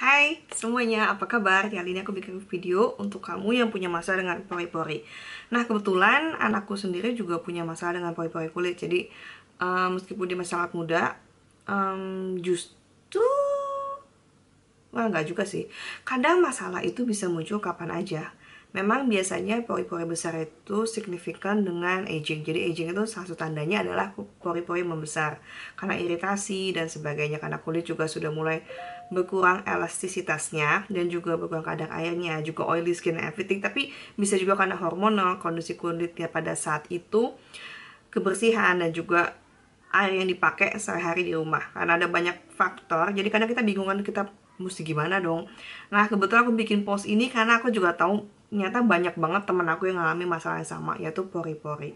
Hai semuanya, apa kabar? Kali ini aku bikin video untuk kamu yang punya masalah dengan pori-pori. Nah, kebetulan anakku sendiri juga punya masalah dengan pori-pori kulit. Jadi, meskipun dia masih sangat muda, justru wah, nggak juga sih. Kadang masalah itu bisa muncul kapan aja. Memang biasanya pori-pori besar itu signifikan dengan aging. Jadi aging itu salah satu tandanya adalah pori-pori membesar. Karena iritasi dan sebagainya. Karena kulit juga sudah mulai berkurang elastisitasnya. Dan juga berkurang kadar airnya. Juga oily skin and everything. Tapi bisa juga karena hormonal, kondisi kulitnya pada saat itu, kebersihan, dan juga air yang dipakai sehari-hari di rumah. Karena ada banyak faktor, jadi kadang kita bingung kan, kita mesti gimana dong. Nah, kebetulan aku bikin post ini karena aku juga tahu ternyata banyak banget temen aku yang ngalami masalah yang sama, yaitu pori-pori.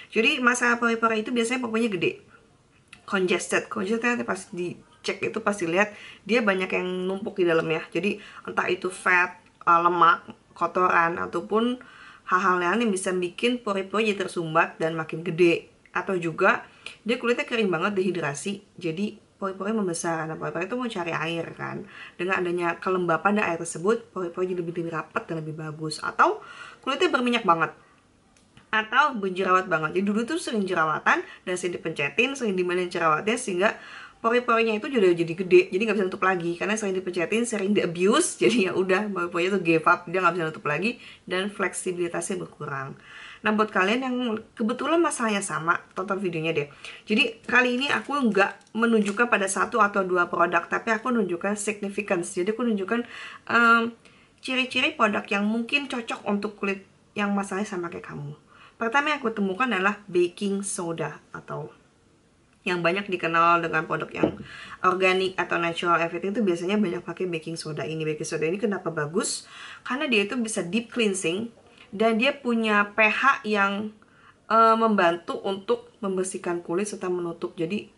Jadi masalah pori-pori itu biasanya pokoknya gede, congested pas dicek itu pasti lihat dia banyak yang numpuk di dalamnya. Jadi entah itu fat, lemak, kotoran, ataupun hal-hal lain yang bisa bikin pori-pori jadi tersumbat dan makin gede. Atau juga dia kulitnya kering banget, dehidrasi, jadi pori-pori membesar. Nah, pori-pori itu mau cari air kan. Dengan adanya kelembapan dari air tersebut, pori-pori jadi lebih rapat dan lebih bagus. Atau kulitnya berminyak banget, atau berjerawat banget. Jadi dulu tuh sering jerawatan dan sering dipencetin, sering dimainin jerawatnya, sehingga pori-porinya itu jadi gede, jadi nggak bisa nutup lagi karena sering dipencetin, sering di abuse. Jadi ya udah, pori-porinya tuh give up, dia nggak bisa nutup lagi dan fleksibilitasnya berkurang. Nah, buat kalian yang kebetulan masalahnya sama, tonton videonya deh. Jadi kali ini aku nggak menunjukkan pada satu atau dua produk, tapi aku menunjukkan significance. Jadi aku menunjukkan ciri-ciri produk yang mungkin cocok untuk kulit yang masalahnya sama kayak kamu. Pertama yang aku temukan adalah baking soda, atau yang banyak dikenal dengan produk yang organik atau natural everything itu biasanya banyak pakai baking soda ini. Baking soda ini kenapa bagus? Karena dia itu bisa deep cleansing dan dia punya pH yang membantu untuk membersihkan kulit serta menutup. Jadi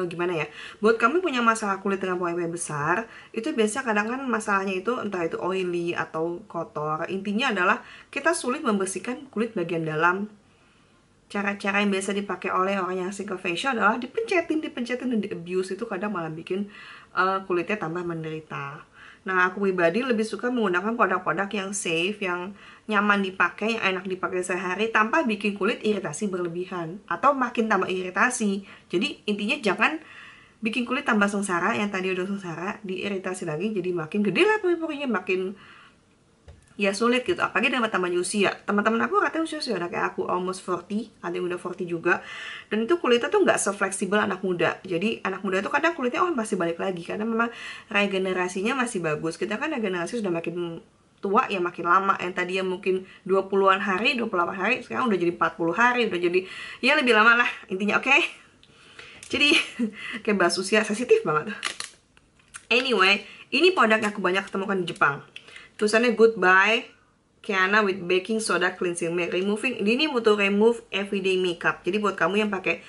gimana ya, buat kamu punya masalah kulit dengan pori-pori besar, itu biasa kadang kan masalahnya itu entah itu oily atau kotor. Intinya adalah kita sulit membersihkan kulit bagian dalam. Cara-cara yang biasa dipakai oleh orang yang single facial adalah dipencetin dan di abuse. Itu kadang malah bikin kulitnya tambah menderita. Nah, aku pribadi lebih suka menggunakan produk-produk yang safe, yang nyaman dipakai, yang enak dipakai sehari tanpa bikin kulit iritasi berlebihan atau makin tambah iritasi. Jadi intinya jangan bikin kulit tambah sengsara, yang tadi udah sengsara diiritasi lagi, jadi makin gede lah pori-porinya, makin ya sulit gitu. Apalagi dengan tambahnya usia. Teman-teman aku katanya usia sudah kayak aku, almost 40, ada yang udah 40 juga. Dan itu kulitnya tuh nggak se-fleksibel anak muda. Jadi anak muda tuh kadang kulitnya masih balik lagi karena memang regenerasinya masih bagus. Kita kan regenerasi sudah makin tua ya makin lama. Yang tadi yang mungkin 20-an hari, 28 hari, sekarang udah jadi 40 hari, udah jadi ya lebih lama lah intinya, oke? Jadi kayak bahas usia sensitif banget. Anyway, ini produk yang aku banyak ketemukan di Jepang. Tulisannya Goodbye Kiana with Baking Soda Cleansing Milk. Ini untuk remove everyday makeup. Jadi buat kamu yang pakai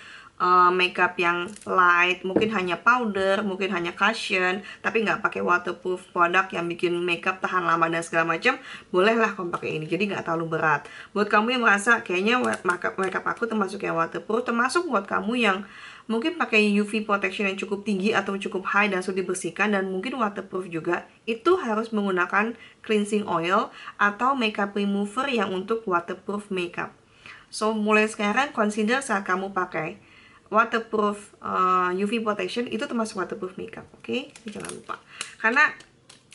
makeup yang light, mungkin hanya powder, mungkin hanya cushion, tapi nggak pakai waterproof produk yang bikin makeup tahan lama dan segala macam, bolehlah kamu pakai ini. Jadi nggak terlalu berat. Buat kamu yang merasa kayaknya makeup aku termasuk yang waterproof, termasuk buat kamu yang mungkin pakai UV protection yang cukup tinggi atau cukup high dan sulit dibersihkan dan mungkin waterproof juga, itu harus menggunakan cleansing oil atau makeup remover yang untuk waterproof makeup. So mulai sekarang consider saat kamu pakai waterproof UV protection itu termasuk waterproof makeup, oke? Jangan lupa. Karena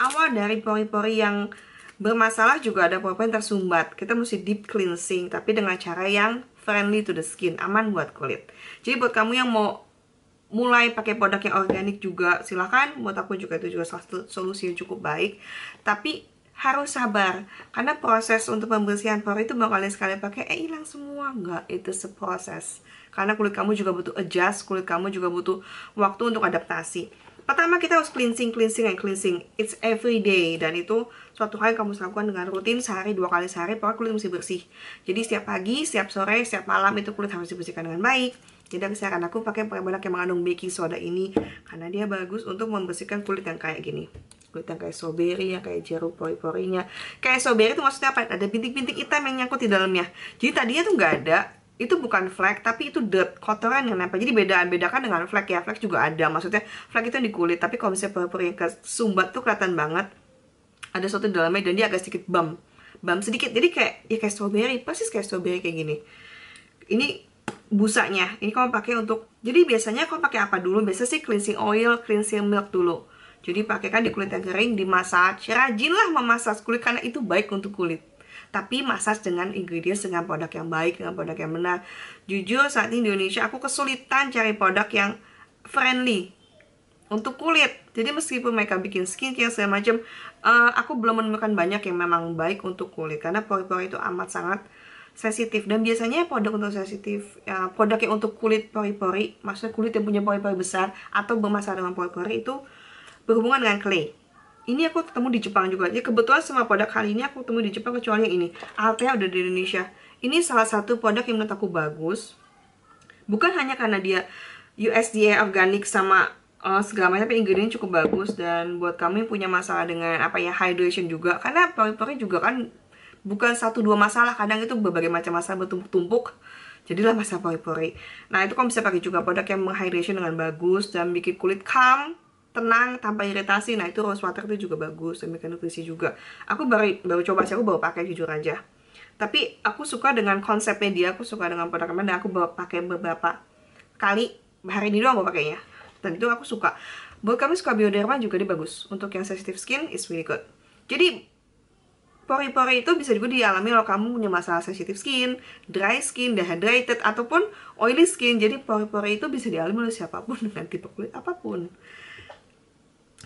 awal dari pori-pori yang bermasalah juga ada pori-pori yang tersumbat. Kita mesti deep cleansing tapi dengan cara yang friendly to the skin, aman buat kulit. Jadi buat kamu yang mau mulai pakai produk yang organik juga silahkan. Buat aku juga itu juga salah satu solusi yang cukup baik. Tapi harus sabar karena proses untuk pembersihan pori itu bakal sekali pakai hilang semua. Enggak, itu seproses. Karena kulit kamu juga butuh adjust, kulit kamu juga butuh waktu untuk adaptasi. Pertama kita harus cleansing. It's every day. Dan itu suatu hal yang kamu lakukan dengan rutin sehari 2 kali sehari, pokoknya kulit mesti bersih. Jadi setiap pagi, setiap sore, setiap malam itu kulit harus dibersihkan dengan baik. Jadi aku saran aku pakai produk yang mengandung baking soda ini karena dia bagus untuk membersihkan kulit yang kayak gini. Kulit yang kayak strawberry, yang kayak jeruk pori-porinya. Kayak strawberry itu maksudnya apa? Ada bintik-bintik hitam yang nyangkut di dalamnya. Jadi tadinya tuh nggak ada, itu bukan flek, tapi itu dirt, kotoran yang nempel. Jadi bedakan dengan flek ya. Flek juga ada, maksudnya flek itu yang di kulit. Tapi kalau misalnya pori-pori yang kesumbat tuh kelihatan banget ada sesuatu di dalamnya, dan dia agak sedikit bump sedikit. Jadi kayak strawberry, persis kayak strawberry kayak gini. Ini busanya, ini kamu pakai untuk, jadi biasanya kamu pakai apa dulu? Biasa sih cleansing oil, cleansing milk dulu. Jadi pakai kan di kulit yang kering, dimassage. Rajinlah memassage kulit karena itu baik untuk kulit. Tapi massage dengan ingredients, dengan produk yang baik, dengan produk yang benar. Jujur saat ini di Indonesia aku kesulitan cari produk yang friendly untuk kulit. Jadi meskipun mereka bikin skincare segala macam, aku belum menemukan banyak yang memang baik untuk kulit, karena pori-pori itu amat sangat sensitif. Dan biasanya produk untuk sensitif, produk yang untuk kulit pori-pori, maksudnya kulit yang punya pori-pori besar atau bermasalah dengan pori-pori, itu berhubungan dengan clay. Ini aku ketemu di Jepang juga. Jadi kebetulan semua produk kali ini aku ketemu di Jepang kecuali yang ini. Altea udah di Indonesia. Ini salah satu produk yang menurut aku bagus. Bukan hanya karena dia USDA organik sama segala macam, tapi ingredients cukup bagus. Dan buat kami yang punya masalah dengan hydration juga, karena pori-pori juga kan bukan 1-2 masalah, kadang itu berbagai macam masalah bertumpuk-tumpuk, jadilah masalah pori-pori. Nah itu kamu bisa pakai juga produk yang menghydration dengan bagus dan bikin kulit calm, tenang, tanpa iritasi. Nah itu rose water itu juga bagus, dan bikin nutrisi juga. Aku baru coba sih, aku baru pakai jujur aja. Tapi aku suka dengan konsepnya dia, aku suka dengan produknya, dan aku baru pakai beberapa kali. Hari ini doang aku pakainya, dan itu aku suka. Buat kami suka Bioderma juga, dia bagus. Untuk yang sensitive skin, it's really good. Jadi pori-pori itu bisa juga dialami kalau kamu punya masalah sensitive skin, dry skin, dehydrated, ataupun oily skin. Jadi pori-pori itu bisa dialami oleh siapapun dengan tipe kulit apapun.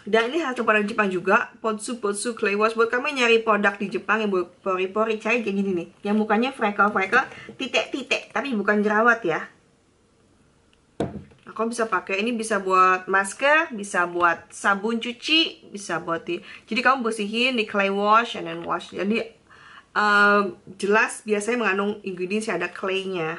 Dan ini satu produk Jepang juga, Potsu Clay Wash. Buat kamu nyari produk di Jepang yang buat pori-pori, cari kayak gini nih, yang mukanya freckle-freckle, titik-titik, tapi bukan jerawat ya. Nah, kamu bisa pakai ini, bisa buat masker, bisa buat sabun cuci, bisa buat jadi kamu bersihin di clay wash and then wash. Jadi jelas biasanya mengandung ingredients yang ada claynya.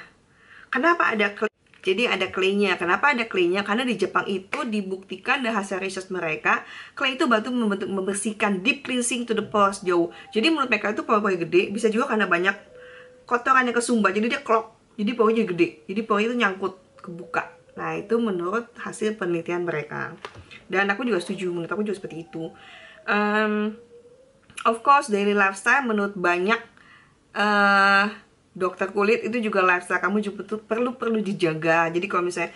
Kenapa ada clay? Jadi ada claynya. Kenapa ada claynya? Karena di Jepang itu dibuktikan dari hasil research mereka, clay itu bantu membersihkan, deep cleansing to the pores jauh. Jadi menurut mereka itu pori-pori gede, bisa juga karena banyak kotoran yang kesumbat, jadi dia clog, jadi porinya gede, jadi pori itu nyangkut, kebuka. Nah itu menurut hasil penelitian mereka. Dan aku juga setuju, menurut aku juga seperti itu. Of course daily lifestyle menurut banyak dokter kulit itu juga lifestyle kamu juga perlu dijaga. Jadi kalau misalnya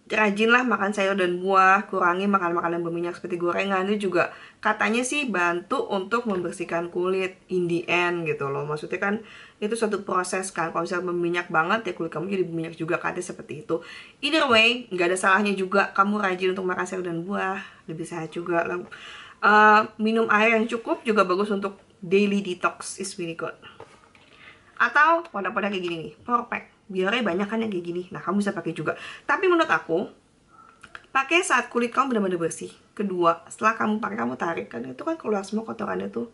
rajinlah makan sayur dan buah, kurangi makan makanan berminyak seperti gorengan, itu juga katanya sih bantu untuk membersihkan kulit in the end gitu loh. Maksudnya kan itu suatu proses kan, kalau misalnya berminyak banget ya kulit kamu jadi berminyak juga, katanya seperti itu. Either way, nggak ada salahnya juga kamu rajin untuk makan sayur dan buah, lebih sehat juga. Minum air yang cukup juga bagus untuk daily detox, is really good. Atau produk-produk kayak gini nih, Pore Pack, biarnya banyak kan yang kayak gini. Nah kamu bisa pakai juga. Tapi menurut aku, pakai saat kulit kamu benar-benar bersih. Kedua, setelah kamu pakai, kamu tarik kan, itu kan keluar semua kotorannya tuh.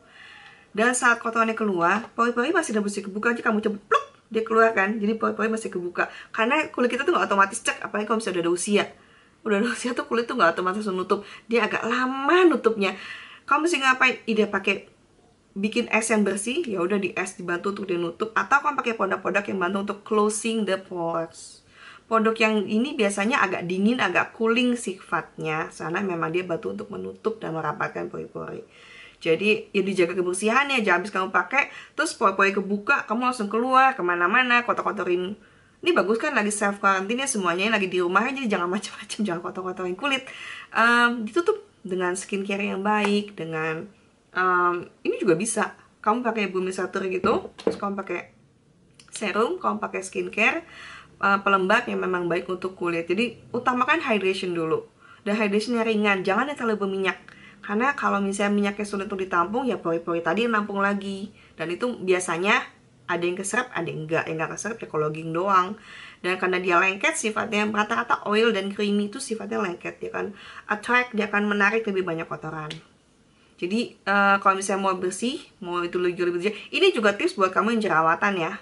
Dan saat kotorannya keluar, pori-pori masih udah bersih kebuka aja, kamu coba pluk, dia keluar kan. Jadi pori-pori masih kebuka. Karena kulit kita tuh nggak otomatis cek, apalagi kalau misalnya udah ada usia. Udah ada usia tuh kulit tuh nggak otomatis menutup, dia agak lama nutupnya. Kamu mesti ngapain? Ide pakai bikin es yang bersih, ya udah di es dibantu untuk dia nutup, atau kamu pakai produk-produk yang bantu untuk closing the pores. Produk yang ini biasanya agak dingin, agak cooling sifatnya, karena memang dia bantu untuk menutup dan merapatkan pori-pori. Jadi ya dijaga kebersihannya, jangan habis kamu pakai terus pori-pori kebuka, kamu langsung keluar kemana-mana, kotor-kotorin. Ini bagus kan lagi self quarantine ya semuanya, lagi di rumah, jadi jangan macam-macam, jangan kotor-kotorin kulit. Ditutup dengan skincare yang baik, dengan ini juga bisa kamu pakai bumisatur gitu, terus kamu pakai serum, kamu pakai skincare pelembab yang memang baik untuk kulit. Jadi utamakan hydration dulu, dan hydrationnya ringan, jangan yang terlalu berminyak. Karena kalau misalnya minyaknya sulit untuk ditampung, ya pori-pori tadi yang nampung lagi. Dan itu biasanya ada yang keserap, ada yang enggak. Yang enggak keserap ya collagen doang. Dan karena dia lengket, sifatnya rata-rata oil dan creamy itu sifatnya lengket. Dia akan attract, dia akan menarik lebih banyak kotoran. Jadi kalau misalnya mau bersih, mau itu lebih bersih, ini juga tips buat kamu yang jerawatan ya.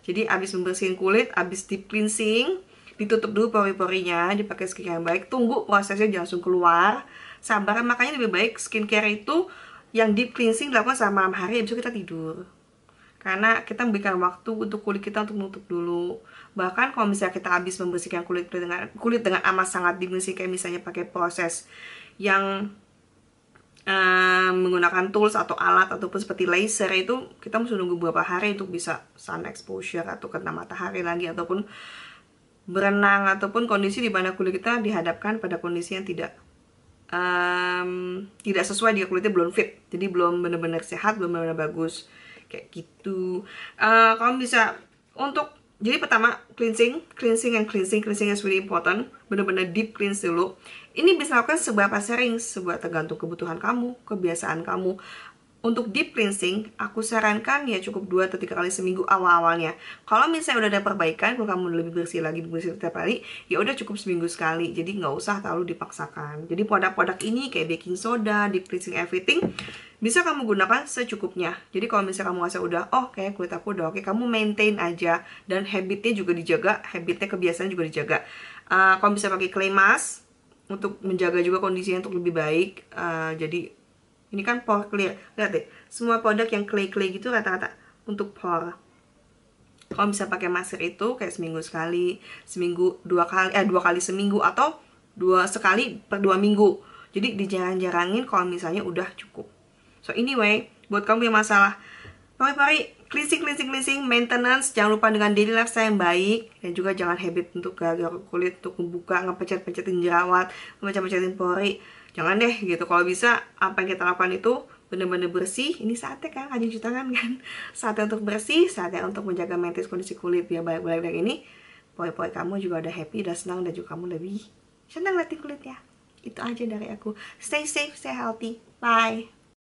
Jadi abis membersihin kulit, abis deep cleansing, ditutup dulu pori-porinya, dipakai skincare yang baik, tunggu prosesnya jangan langsung keluar. Sabar, makanya lebih baik skincare itu yang deep cleansing dilakukan saat malam hari, habis itu kita tidur. karena kita memberikan waktu untuk kulit kita untuk menutup dulu. Bahkan kalau misalnya kita habis membersihkan kulit dengan amat sangat dimensi, kayak misalnya pakai proses yang menggunakan tools atau alat ataupun seperti laser, itu kita mesti nunggu beberapa hari untuk bisa sun exposure atau kena matahari lagi, ataupun berenang, ataupun kondisi di mana kulit kita dihadapkan pada kondisi yang tidak sesuai, dia kulitnya belum fit, jadi belum benar-benar sehat, belum benar-benar bagus kayak gitu. Kamu bisa untuk, jadi pertama cleansing is really important, benar-benar deep cleanse dulu. Ini bisa lakukan seberapa sering, tergantung kebutuhan kamu, kebiasaan kamu. Untuk deep cleansing, aku sarankan ya cukup 2 atau 3 kali seminggu awal-awalnya. Kalau misalnya udah ada perbaikan, kalau kamu lebih bersih setiap hari, ya udah cukup seminggu sekali. Jadi nggak usah terlalu dipaksakan. Jadi produk-produk ini kayak baking soda, deep cleansing everything, bisa kamu gunakan secukupnya. Jadi kalau misalnya kamu ngerasa udah, oh kayak kulit aku udah oke, kamu maintain aja. Dan habitnya juga dijaga, kebiasaan juga dijaga. Kalau bisa pakai clay mask, untuk menjaga juga kondisinya untuk lebih baik. Jadi ini kan pore clear, lihat deh, semua produk yang clay gitu rata-rata untuk pore. Kalau bisa pakai masker itu kayak seminggu sekali, seminggu 2 kali, 2 kali seminggu, atau 2 sekali per 2 minggu. Jadi dijarang-jarangin kalau misalnya udah cukup. So anyway, buat kamu yang masalah pori-pori, cleansing, maintenance, jangan lupa dengan daily lifestyle yang baik, dan juga jangan habit untuk garuk kulit, untuk membuka, ngepencet-pencetin jerawat, ngepencet-pencetin pori. Jangan deh gitu. Kalau bisa apa yang kita lakukan itu bener-bener bersih. Ini saatnya kan, rajin cuci tangan kan. Saatnya untuk bersih, saatnya untuk menjaga maintenance kondisi kulit biar baik-baik. Dan ini pori-pori kamu juga udah happy, udah senang, dan juga kamu lebih senang liatin kulitnya. Itu aja dari aku. Stay safe, stay healthy. Bye.